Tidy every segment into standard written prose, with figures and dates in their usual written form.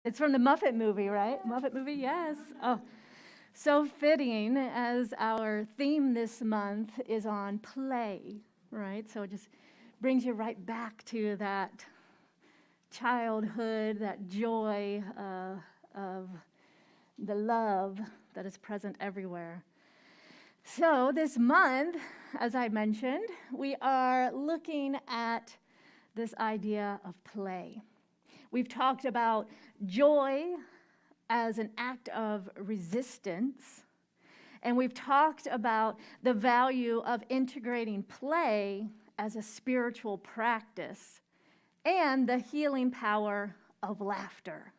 It's from the Muppet movie, right? Muppet movie, yes. Oh, so fitting as our theme this month is on play, right? So it just brings you right back to that childhood, that joy of the love that is present everywhere. So this month, as I mentioned, we are looking at this idea of play. We've talked about joy as an act of resistance, and we've talked about the value of integrating play as a spiritual practice and the healing power of laughter.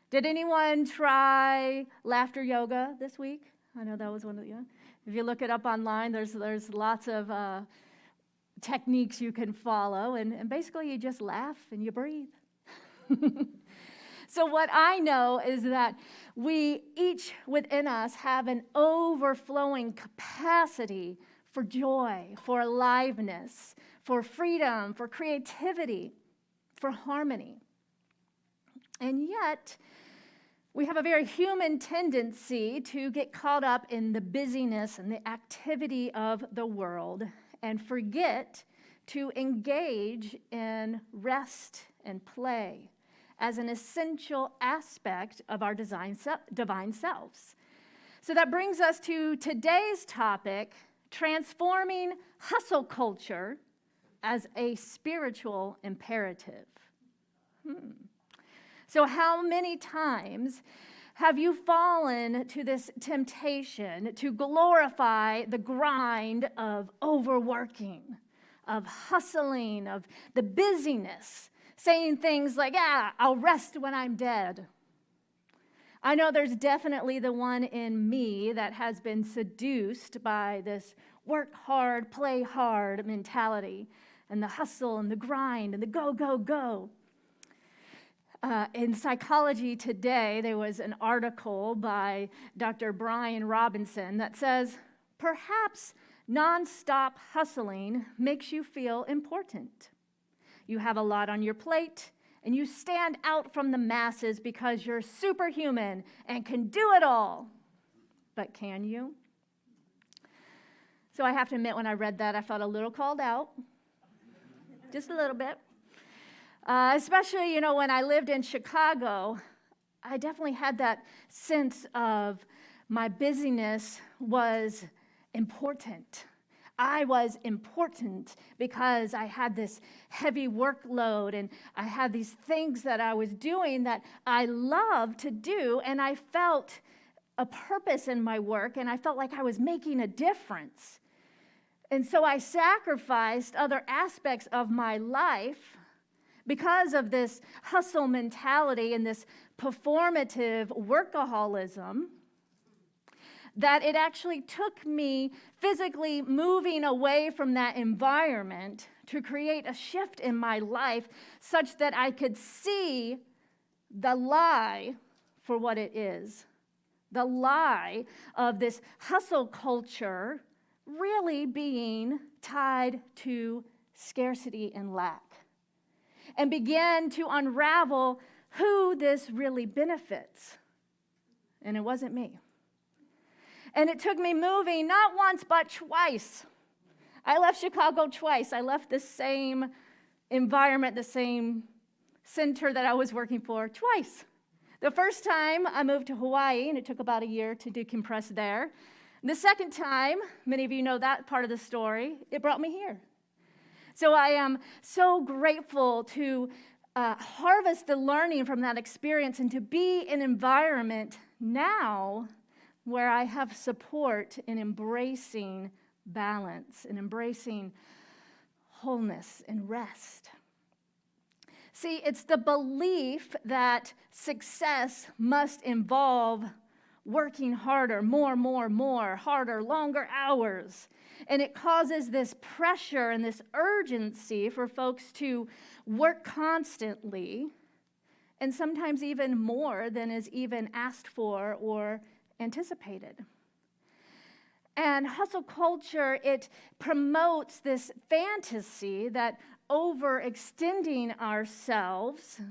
Did anyone try laughter yoga this week? I know that was one of the, if you look it up online, there's lots of techniques you can follow, and basically you just laugh and you breathe. So what I know is that we each within us have an overflowing capacity for joy, for aliveness, for freedom, for creativity, for harmony. And yet, we have a very human tendency to get caught up in the busyness and the activity of the world and forget to engage in rest and play as an essential aspect of our divine selves. So that brings us to today's topic, transforming hustle culture as a spiritual imperative. So how many times have you fallen to this temptation to glorify the grind of overworking, of hustling, of the busyness, saying things like, I'll rest when I'm dead? I know there's definitely the one in me that has been seduced by this work hard, play hard mentality, and the hustle and the grind and the go, go, go. In Psychology Today, there was an article by Dr. Brian Robinson that says, perhaps nonstop hustling makes you feel important. You have a lot on your plate, and you stand out from the masses because you're superhuman and can do it all. But can you? So I have to admit, when I read that, I felt a little called out. Just a little bit. Especially, when I lived in Chicago, I definitely had that sense of my busyness was important. I was important because I had this heavy workload and I had these things that I was doing that I loved to do, and I felt a purpose in my work, and I felt like I was making a difference. And so I sacrificed other aspects of my life because of this hustle mentality and this performative workaholism, that it actually took me physically moving away from that environment to create a shift in my life such that I could see the lie for what it is. The lie of this hustle culture really being tied to scarcity and lack, and began to unravel who this really benefits. And it wasn't me. And it took me moving not once, but twice. I left Chicago twice. I left the same environment, the same center that I was working for twice. The first time I moved to Hawaii, and it took about a year to decompress there. And the second time, many of you know that part of the story, it brought me here. So I am so grateful to harvest the learning from that experience and to be in an environment now where I have support in embracing balance and embracing wholeness and rest. See, it's the belief that success must involve working harder, more, harder, longer hours. And it causes this pressure and this urgency for folks to work constantly, and sometimes even more than is even asked for or anticipated. And hustle culture, it promotes this fantasy that overextending ourselves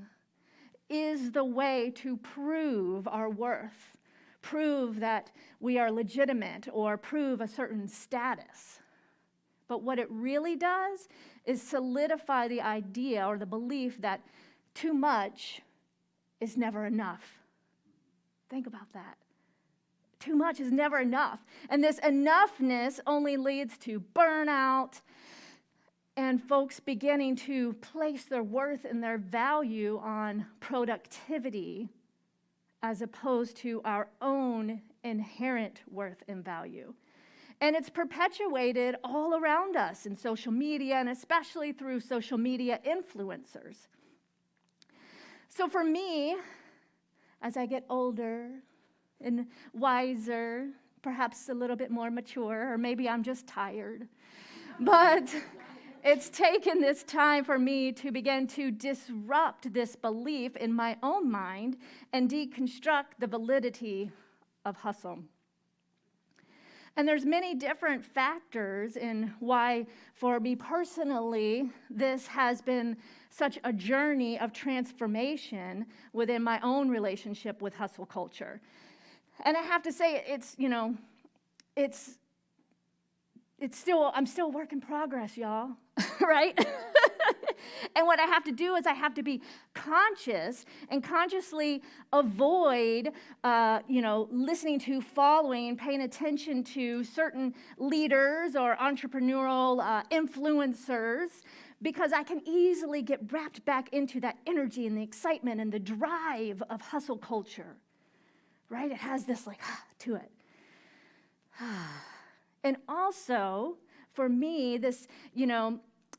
is the way to prove our worth, prove that we are legitimate, or prove a certain status. But what it really does is solidify the idea or the belief that too much is never enough. Think about that. Too much is never enough. And this enoughness only leads to burnout and folks beginning to place their worth and their value on productivity as opposed to our own inherent worth and value. And it's perpetuated all around us in social media, and especially through social media influencers. So for me, as I get older and wiser, perhaps a little bit more mature, or maybe I'm just tired, but it's taken this time for me to begin to disrupt this belief in my own mind and deconstruct the validity of hustle. And there's many different factors in why, for me personally, this has been such a journey of transformation within my own relationship with hustle culture. And I have to say, I'm still a work in progress, y'all, right? And what I have to do is I have to be conscious and consciously avoid, listening to, following, paying attention to certain leaders or entrepreneurial influencers, because I can easily get wrapped back into that energy and the excitement and the drive of hustle culture, right? It has this to it. And also, for me, this,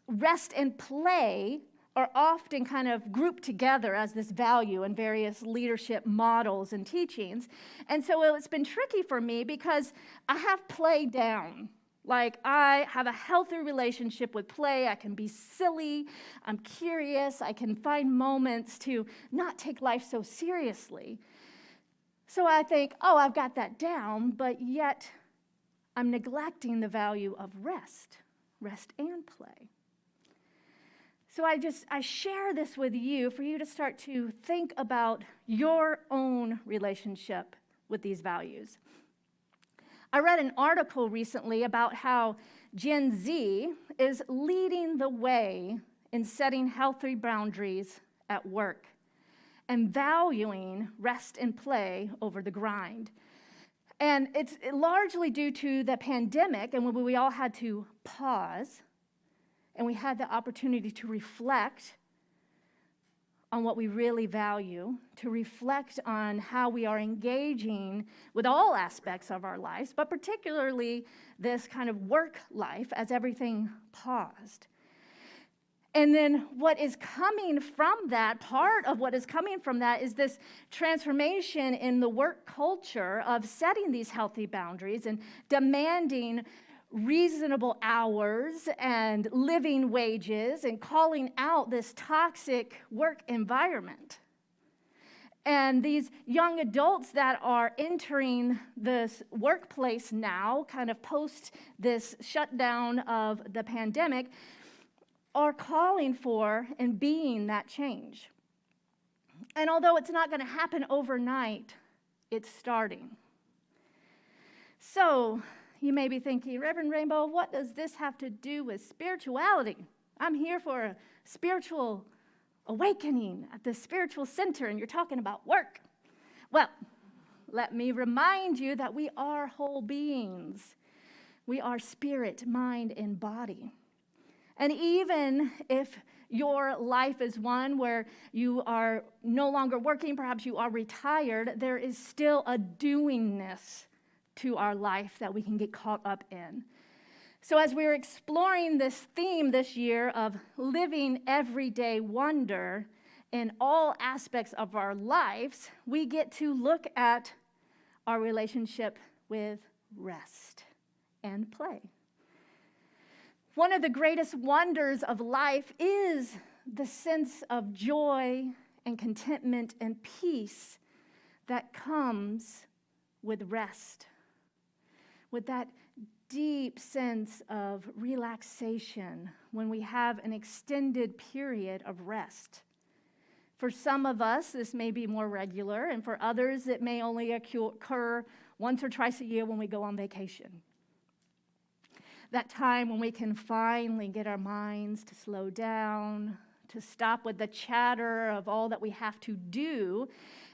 rest and play are often kind of grouped together as this value in various leadership models and teachings. And so it's been tricky for me because I have play down. I have a healthy relationship with play. I can be silly. I'm curious. I can find moments to not take life so seriously. So I think, I've got that down, but yet I'm neglecting the value of rest and play. So I share this with you for you to start to think about your own relationship with these values. I read an article recently about how Gen Z is leading the way in setting healthy boundaries at work and valuing rest and play over the grind. And it's largely due to the pandemic and when we all had to pause and we had the opportunity to reflect on what we really value, to reflect on how we are engaging with all aspects of our lives, but particularly this kind of work life as everything paused. And then what is coming from that, part of what is coming from that is this transformation in the work culture of setting these healthy boundaries and demanding reasonable hours and living wages and calling out this toxic work environment. And these young adults that are entering this workplace now, kind of post this shutdown of the pandemic, are calling for and being that change. And although it's not going to happen overnight, it's starting. So you may be thinking, Reverend Rainbow, what does this have to do with spirituality? I'm here for a spiritual awakening at the spiritual center, and you're talking about work. Well, let me remind you that we are whole beings. We are spirit, mind, and body. And even if your life is one where you are no longer working, perhaps you are retired, there is still a doingness to our life that we can get caught up in. So as we're exploring this theme this year of living everyday wonder in all aspects of our lives, we get to look at our relationship with rest and play. One of the greatest wonders of life is the sense of joy and contentment and peace that comes with rest, with that deep sense of relaxation when we have an extended period of rest. For some of us, this may be more regular, and for others, it may only occur once or twice a year when we go on vacation. That time when we can finally get our minds to slow down, to stop with the chatter of all that we have to do,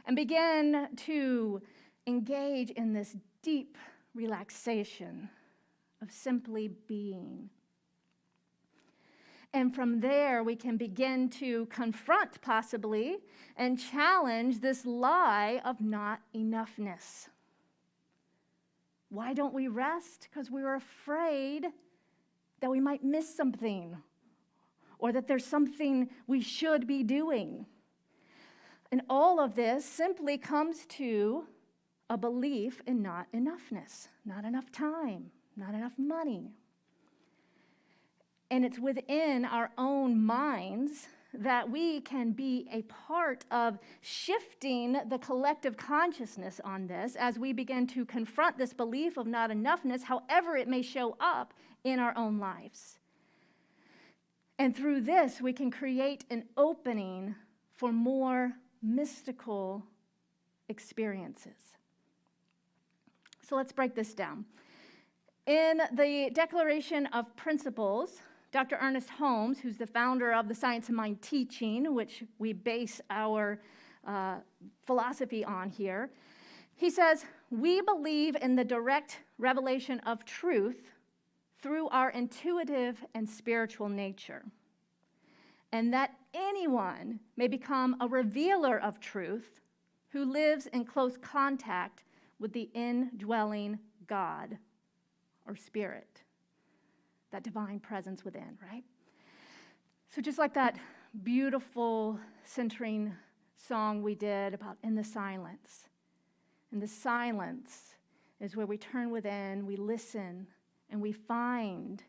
and begin to engage in this deep relaxation of simply being. And from there, we can begin to confront, possibly, and challenge this lie of not enoughness. Why don't we rest? Because we're afraid that we might miss something, or that there's something we should be doing. And all of this simply comes to a belief in not enoughness, not enough time, not enough money. And it's within our own minds that we can be a part of shifting the collective consciousness on this as we begin to confront this belief of not enoughness, however it may show up in our own lives. And through this, we can create an opening for more mystical experiences. So let's break this down. In the Declaration of Principles, Dr. Ernest Holmes, who's the founder of the Science of Mind teaching, which we base our philosophy on here, he says, "We believe in the direct revelation of truth through our intuitive and spiritual nature, and that anyone may become a revealer of truth who lives in close contact with the indwelling God or Spirit." That divine presence within, right? So just like that beautiful centering song we did about in the silence. And the silence is where we turn within, we listen, and we find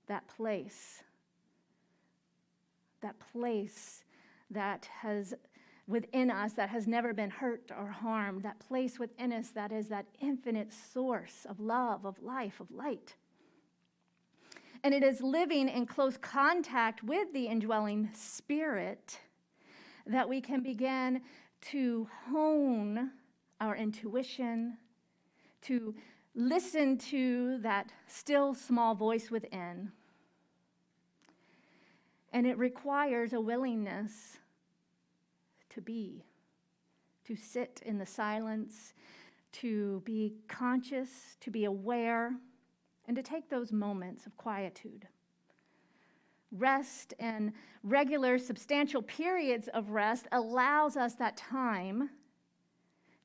that place that has within us that has never been hurt or harmed, that place within us that is that infinite source of love, of life, of light. And it is living in close contact with the indwelling Spirit that we can begin to hone our intuition, to listen to that still small voice within. And it requires a willingness to be, to sit in the silence, to be conscious, to be aware, and to take those moments of quietude. Rest and regular substantial periods of rest allows us that time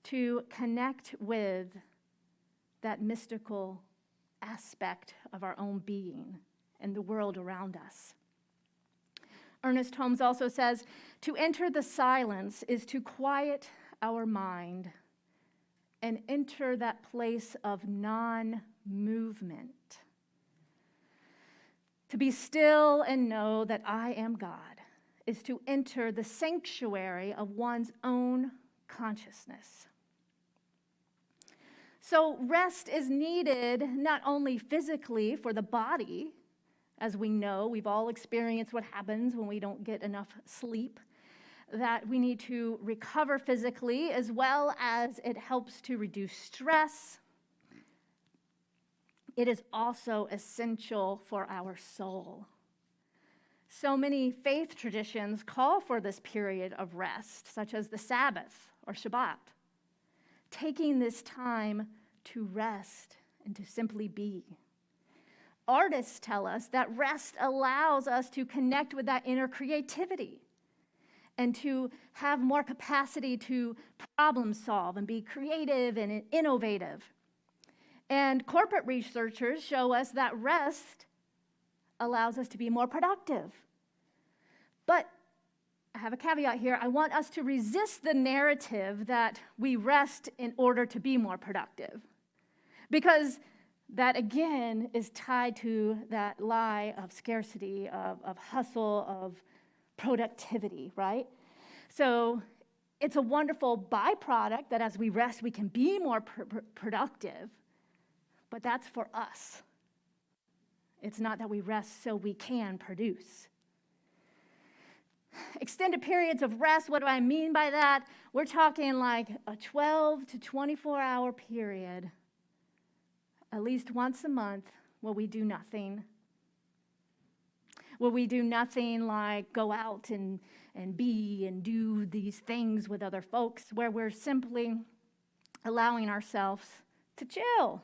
to connect with that mystical aspect of our own being and the world around us. Ernest Holmes also says, to enter the silence is to quiet our mind and enter that place of non-movement. To be still and know that I am God is to enter the sanctuary of one's own consciousness. So rest is needed not only physically for the body. As we know, we've all experienced what happens when we don't get enough sleep, that we need to recover physically, as well as it helps to reduce stress. It is also essential for our soul. So many faith traditions call for this period of rest, such as the Sabbath or Shabbat, taking this time to rest and to simply be. Artists tell us that rest allows us to connect with that inner creativity and to have more capacity to problem solve and be creative and innovative. And corporate researchers show us that rest allows us to be more productive. But I have a caveat here. I want us to resist the narrative that we rest in order to be more productive, because that, again, is tied to that lie of scarcity, of hustle, of productivity, right? So it's a wonderful byproduct that as we rest, we can be more productive, but that's for us. It's not that we rest so we can produce. Extended periods of rest, what do I mean by that? We're talking like a 12 to 24-hour period, at least once a month, where we do nothing. Where we do nothing like go out and be and do these things with other folks, where we're simply allowing ourselves to chill.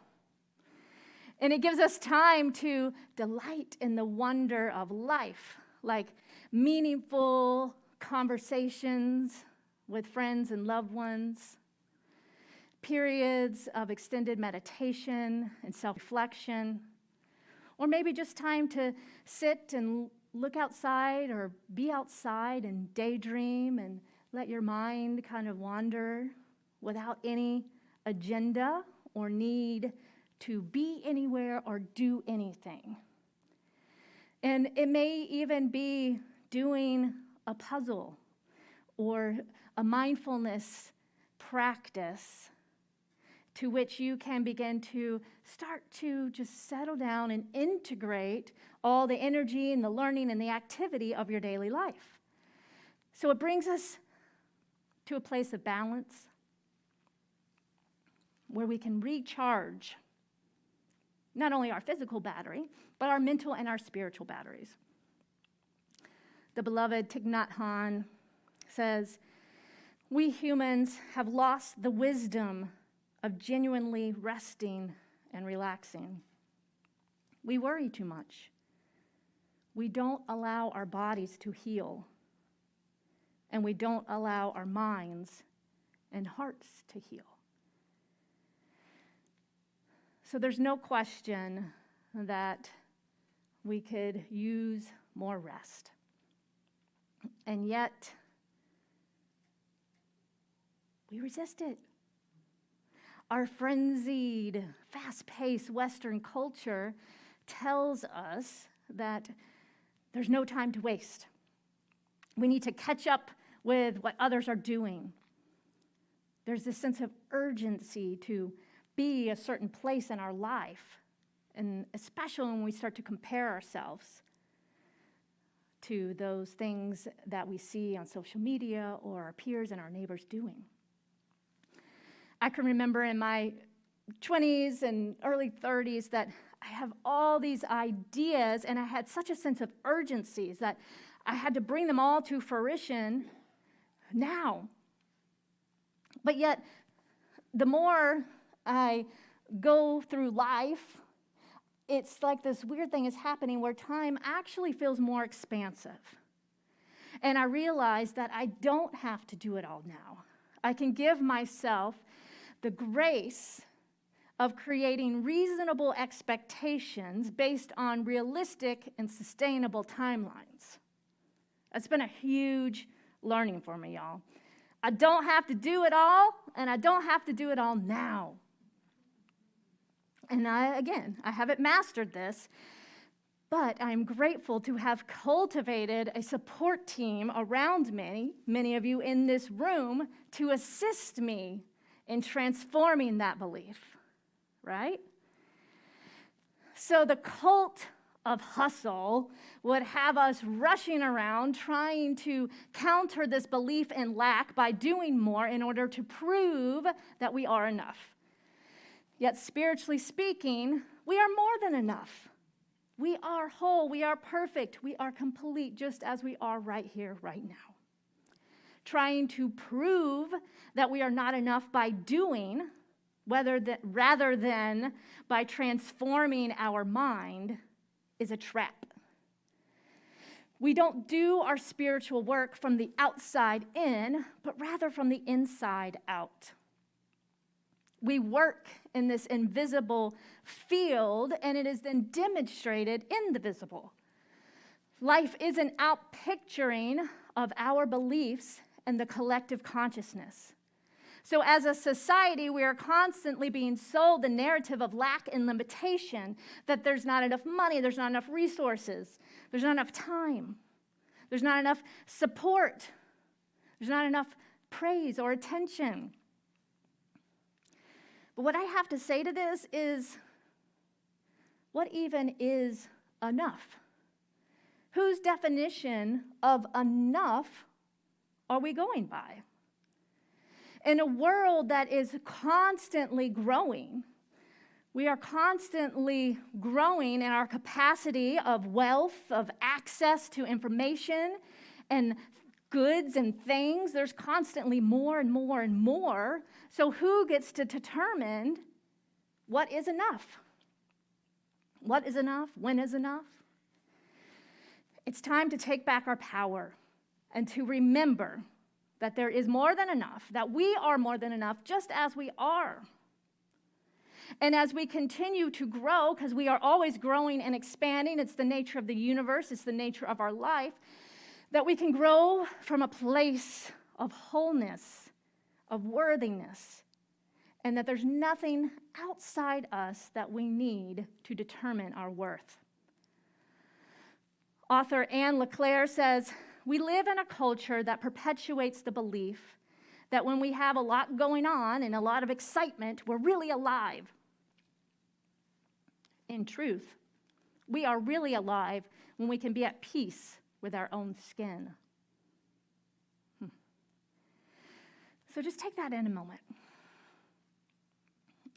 And it gives us time to delight in the wonder of life, like meaningful conversations with friends and loved ones, periods of extended meditation and self-reflection, or maybe just time to sit and look outside or be outside and daydream and let your mind kind of wander without any agenda or need to be anywhere or do anything. And it may even be doing a puzzle or a mindfulness practice to which you can begin to start to just settle down and integrate all the energy and the learning and the activity of your daily life. So it brings us to a place of balance where we can recharge not only our physical battery, but our mental and our spiritual batteries. The beloved Thich Nhat Hanh says, "We humans have lost the wisdom of genuinely resting and relaxing. We worry too much. We don't allow our bodies to heal, and we don't allow our minds and hearts to heal." So there's no question that we could use more rest. And yet, we resist it. Our frenzied, fast-paced Western culture tells us that there's no time to waste. We need to catch up with what others are doing. There's this sense of urgency to be a certain place in our life, and especially when we start to compare ourselves to those things that we see on social media or our peers and our neighbors doing. I can remember in my 20s and early 30s that I have all these ideas, and I had such a sense of urgency that I had to bring them all to fruition now. But yet, the more I go through life, it's like this weird thing is happening where time actually feels more expansive. And I realize that I don't have to do it all now. I can give myself the grace of creating reasonable expectations based on realistic and sustainable timelines. That's been a huge learning for me, y'all. I don't have to do it all, and I don't have to do it all now. And I haven't mastered this, but I'm grateful to have cultivated a support team around me, many of you in this room, to assist me in transforming that belief, right? So the cult of hustle would have us rushing around trying to counter this belief in lack by doing more in order to prove that we are enough. Yet spiritually speaking, we are more than enough. We are whole, we are perfect, we are complete just as we are right here, right now. Trying to prove that we are not enough by doing, rather than by transforming our mind, is a trap. We don't do our spiritual work from the outside in, but rather from the inside out. We work in this invisible field, and it is then demonstrated in the visible. Life is an outpicturing of our beliefs and the collective consciousness. So as a society, we are constantly being sold the narrative of lack and limitation, that there's not enough money, there's not enough resources, there's not enough time, there's not enough support, there's not enough praise or attention. But what I have to say to this is, what even is enough? Whose definition of enough are we going by? In a world that is constantly growing, we are constantly growing in our capacity of wealth, of access to information and goods and things. There's constantly more and more and more. So who gets to determine what is enough? What is enough? When is enough? It's time to take back our power and to remember that there is more than enough, that we are more than enough just as we are. And as we continue to grow, because we are always growing and expanding, it's the nature of the universe, it's the nature of our life, that we can grow from a place of wholeness, of worthiness, and that there's nothing outside us that we need to determine our worth. Author Anne LeClaire says, "We live in a culture that perpetuates the belief that when we have a lot going on and a lot of excitement, we're really alive. In truth, we are really alive when we can be at peace with our own skin." So just take that in a moment.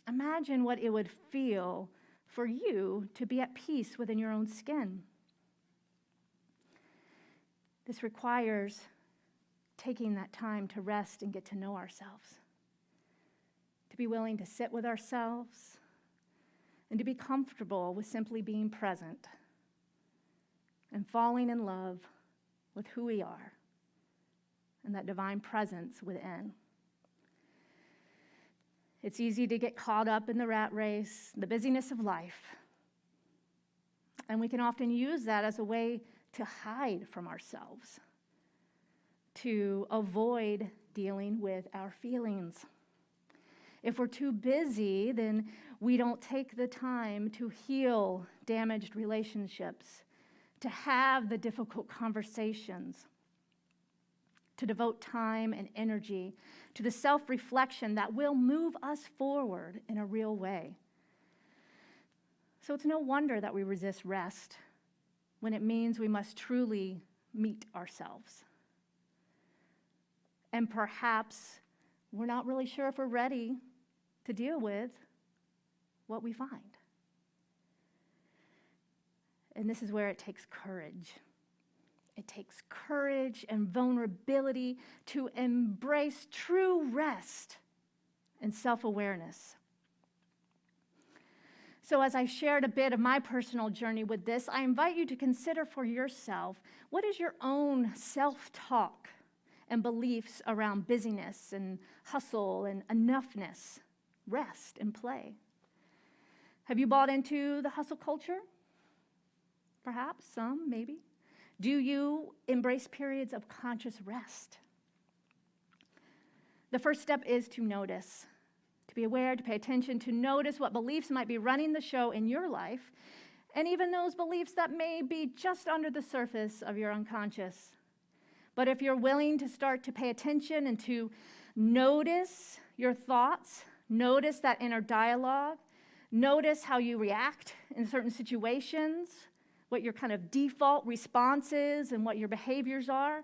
Imagine what it would feel for you to be at peace within your own skin. This requires taking that time to rest and get to know ourselves, to be willing to sit with ourselves, and to be comfortable with simply being present and falling in love with who we are and that divine presence within. It's easy to get caught up in the rat race, the busyness of life, and we can often use that as a way to hide from ourselves, to avoid dealing with our feelings. If we're too busy, then we don't take the time to heal damaged relationships, to have the difficult conversations, to devote time and energy to the self-reflection that will move us forward in a real way. So it's no wonder that we resist rest when it means we must truly meet ourselves. And perhaps we're not really sure if we're ready to deal with what we find. And this is where it takes courage. It takes courage and vulnerability to embrace true rest and self-awareness. So as I shared a bit of my personal journey with this, I invite you to consider for yourself, what is your own self-talk and beliefs around busyness and hustle and enoughness, rest and play? Have you bought into the hustle culture? Perhaps some, maybe. Do you embrace periods of conscious rest? The first step is to notice, to be aware, to pay attention, to notice what beliefs might be running the show in your life, and even those beliefs that may be just under the surface of your unconscious. But if you're willing to start to pay attention and to notice your thoughts, notice that inner dialogue, notice how you react in certain situations, what your kind of default response is and what your behaviors are.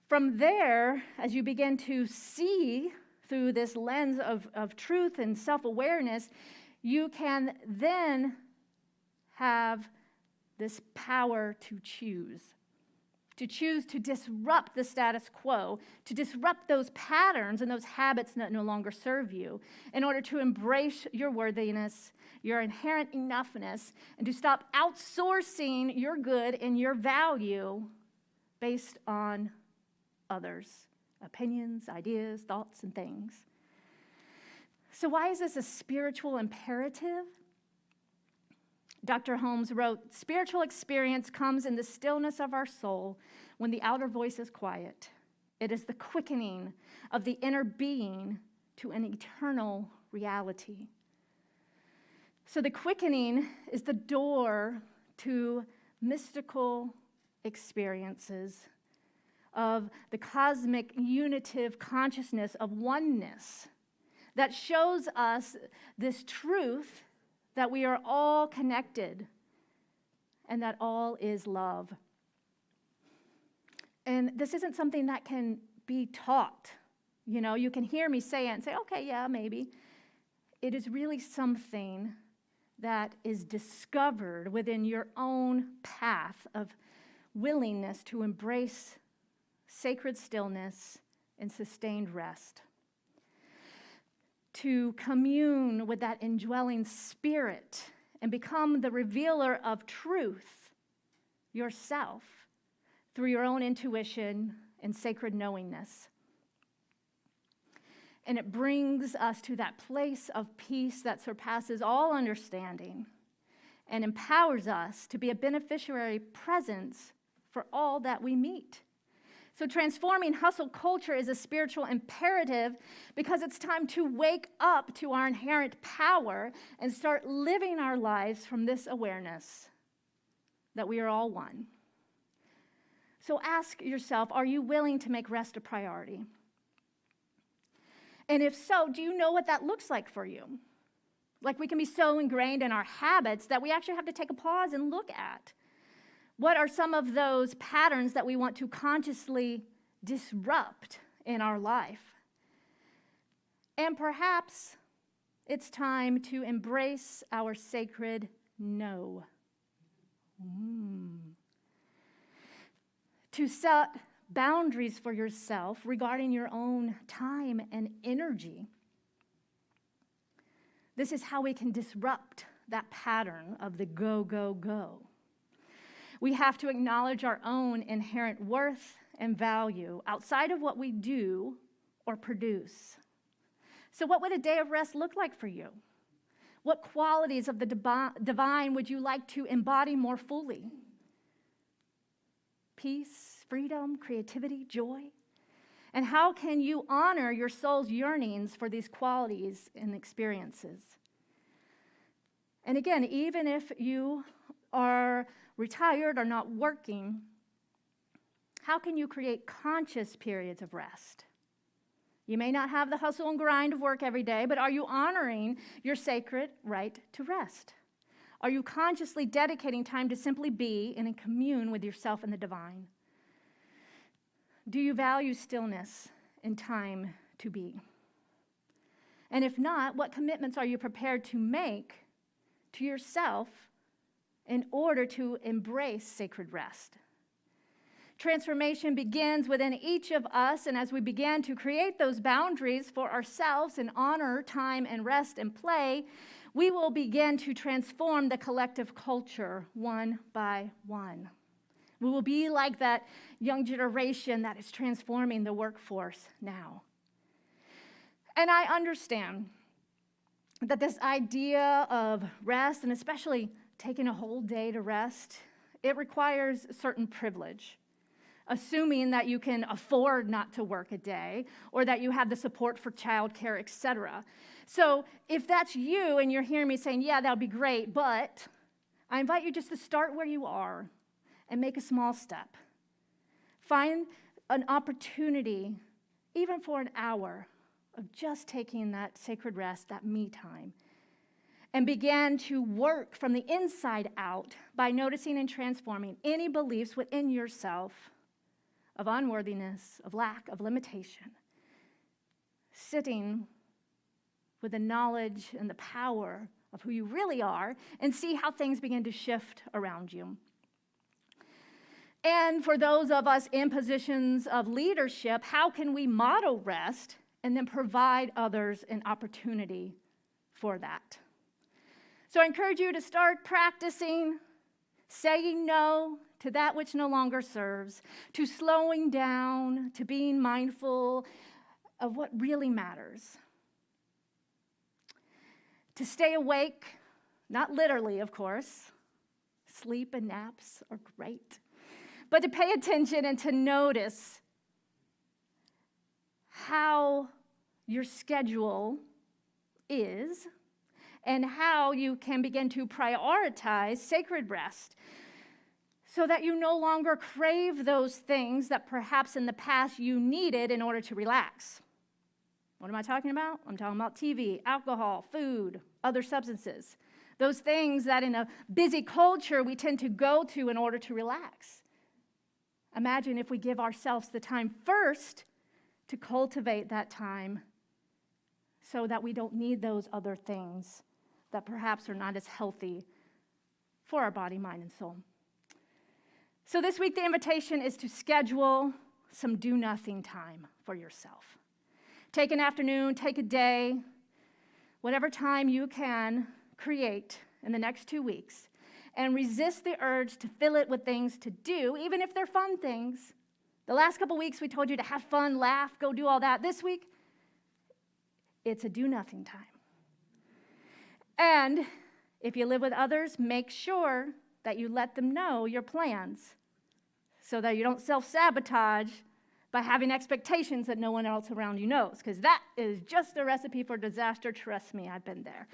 From there, as you begin to see through this lens of truth and self-awareness, you can then have this power to choose to disrupt the status quo, to disrupt those patterns and those habits that no longer serve you, in order to embrace your worthiness, your inherent enoughness, and to stop outsourcing your good and your value based on others' opinions, ideas, thoughts, and things. So why is this a spiritual imperative? Dr. Holmes wrote, "Spiritual experience comes in the stillness of our soul when the outer voice is quiet. It is the quickening of the inner being to an eternal reality." So the quickening is the door to mystical experiences of the cosmic unitive consciousness of oneness that shows us this truth that we are all connected and that all is love. And this isn't something that can be taught. You can hear me say it and say, okay, yeah, maybe. It is really something that is discovered within your own path of willingness to embrace sacred stillness and sustained rest. To commune with that indwelling spirit and become the revealer of truth yourself through your own intuition and sacred knowingness. And it brings us to that place of peace that surpasses all understanding and empowers us to be a beneficiary presence for all that we meet. So transforming hustle culture is a spiritual imperative because it's time to wake up to our inherent power and start living our lives from this awareness that we are all one. So ask yourself, are you willing to make rest a priority? And if so, do you know what that looks like for you? Like, we can be so ingrained in our habits that we actually have to take a pause and look at. What are some of those patterns that we want to consciously disrupt in our life? And perhaps it's time to embrace our sacred no. To set boundaries for yourself regarding your own time and energy. This is how we can disrupt that pattern of the go, go, go. We have to acknowledge our own inherent worth and value outside of what we do or produce. So what would a day of rest look like for you? What qualities of the divine would you like to embody more fully? Peace, freedom, creativity, joy? And how can you honor your soul's yearnings for these qualities and experiences? And again, even if you are retired or not working, how can you create conscious periods of rest? You may not have the hustle and grind of work every day, but are you honoring your sacred right to rest? Are you consciously dedicating time to simply be and in commune with yourself and the divine? Do you value stillness and time to be? And if not, what commitments are you prepared to make to yourself in order to embrace sacred rest? Transformation begins within each of us, and as we begin to create those boundaries for ourselves and honor time and rest and play, we will begin to transform the collective culture one by one. We will be like that young generation that is transforming the workforce now. And I understand that this idea of rest, and especially taking a whole day to rest, it requires certain privilege, assuming that you can afford not to work a day or that you have the support for childcare, etc. So if that's you and you're hearing me saying, yeah, that would be great, but I invite you just to start where you are and make a small step. Find an opportunity, even for an hour, of just taking that sacred rest, that me time, and begin to work from the inside out by noticing and transforming any beliefs within yourself of unworthiness, of lack, of limitation. Sitting with the knowledge and the power of who you really are and see how things begin to shift around you. And for those of us in positions of leadership, how can we model rest and then provide others an opportunity for that? So I encourage you to start practicing saying no to that which no longer serves, to slowing down, to being mindful of what really matters. To stay awake, not literally, of course. Sleep and naps are great. But to pay attention and to notice how your schedule is and how you can begin to prioritize sacred rest so that you no longer crave those things that perhaps in the past you needed in order to relax. What am I talking about? I'm talking about TV, alcohol, food, other substances. Those things that in a busy culture we tend to go to in order to relax. Imagine if we give ourselves the time first to cultivate that time so that we don't need those other things that perhaps are not as healthy for our body, mind, and soul. So this week, the invitation is to schedule some do-nothing time for yourself. Take an afternoon, take a day, whatever time you can create in the next 2 weeks, and resist the urge to fill it with things to do, even if they're fun things. The last couple weeks, we told you to have fun, laugh, go do all that. This week, it's a do-nothing time. And if you live with others, make sure that you let them know your plans so that you don't self-sabotage by having expectations that no one else around you knows, because that is just a recipe for disaster. Trust me, I've been there.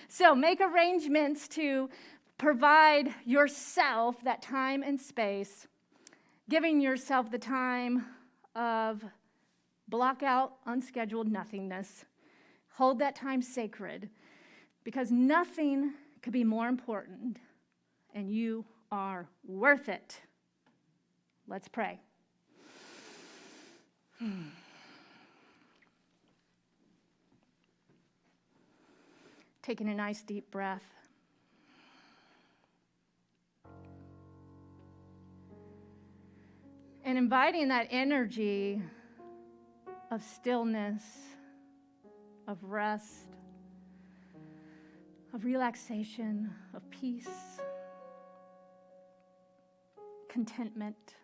So make arrangements to provide yourself that time and space, giving yourself the time of block out unscheduled nothingness. Hold that time sacred, because nothing could be more important, and you are worth it. Let's pray. Taking a nice deep breath. And inviting that energy of stillness, of rest, of relaxation, of peace, contentment.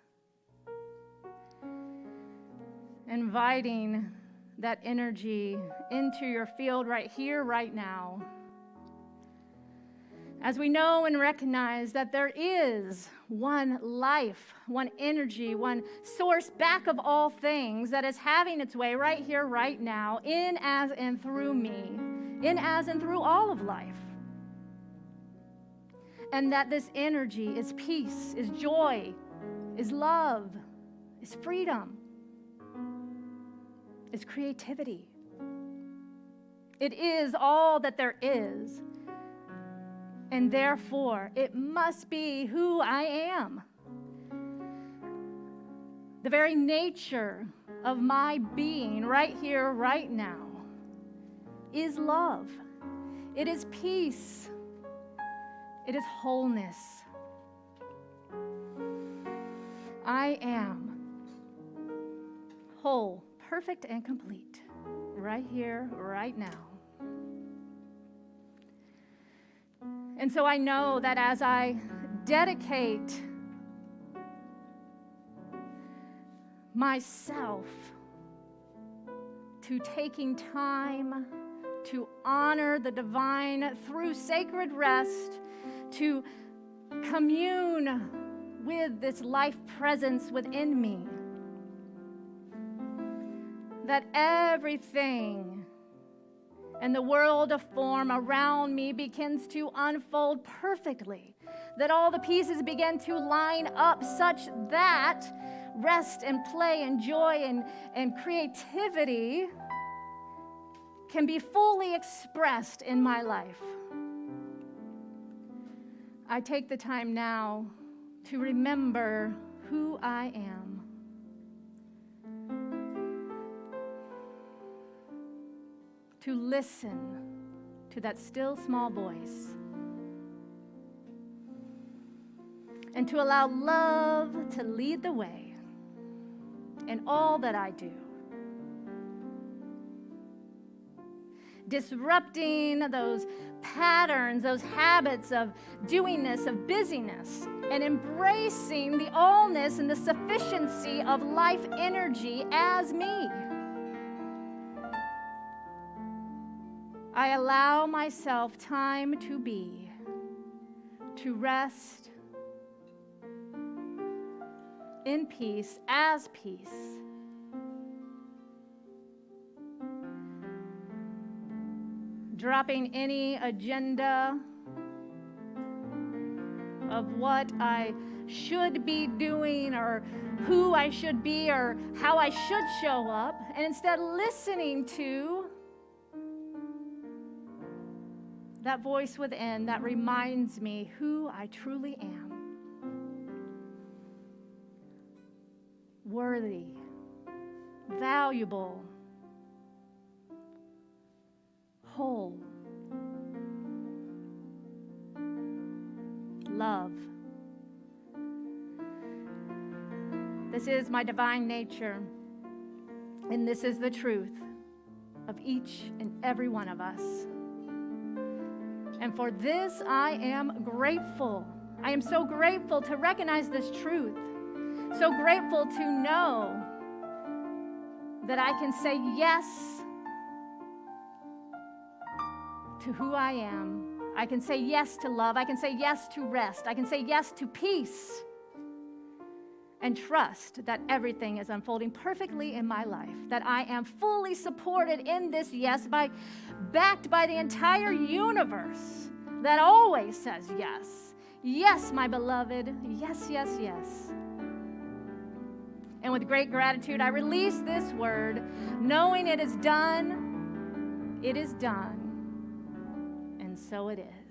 Inviting that energy into your field right here, right now. As we know and recognize that there is one life, one energy, one source back of all things that is having its way right here, right now, in, as, and through me, in, as, and through all of life. And that this energy is peace, is joy, is love, is freedom, is creativity. It is all that there is. And therefore, it must be who I am. The very nature of my being right here, right now, is love. It is peace. It is wholeness. I am whole, perfect, and complete right here, right now. And so I know that as I dedicate myself to taking time to honor the divine through sacred rest, to commune with this life presence within me, that everything and the world of form around me begins to unfold perfectly, that all the pieces begin to line up such that rest and play and joy and creativity can be fully expressed in my life. I take the time now to remember who I am. To listen to that still small voice, and to allow love to lead the way in all that I do. Disrupting those patterns, those habits of doingness, of busyness, and embracing the allness and the sufficiency of life energy as me. I allow myself time to be, to rest in peace, as peace. Dropping any agenda of what I should be doing or who I should be or how I should show up, and instead listening to that voice within that reminds me who I truly am. worthy, valuable, whole, love. This is my divine nature, and this is the truth of each and every one of us. And for this, I am grateful. I am so grateful to recognize this truth, so grateful to know that I can say yes to who I am. I can say yes to love. I can say yes to rest. I can say yes to peace, and trust that everything is unfolding perfectly in my life, that I am fully supported in this yes, backed by the entire universe that always says yes. Yes, my beloved. Yes, yes, yes. And with great gratitude, I release this word, knowing it is done, and so it is.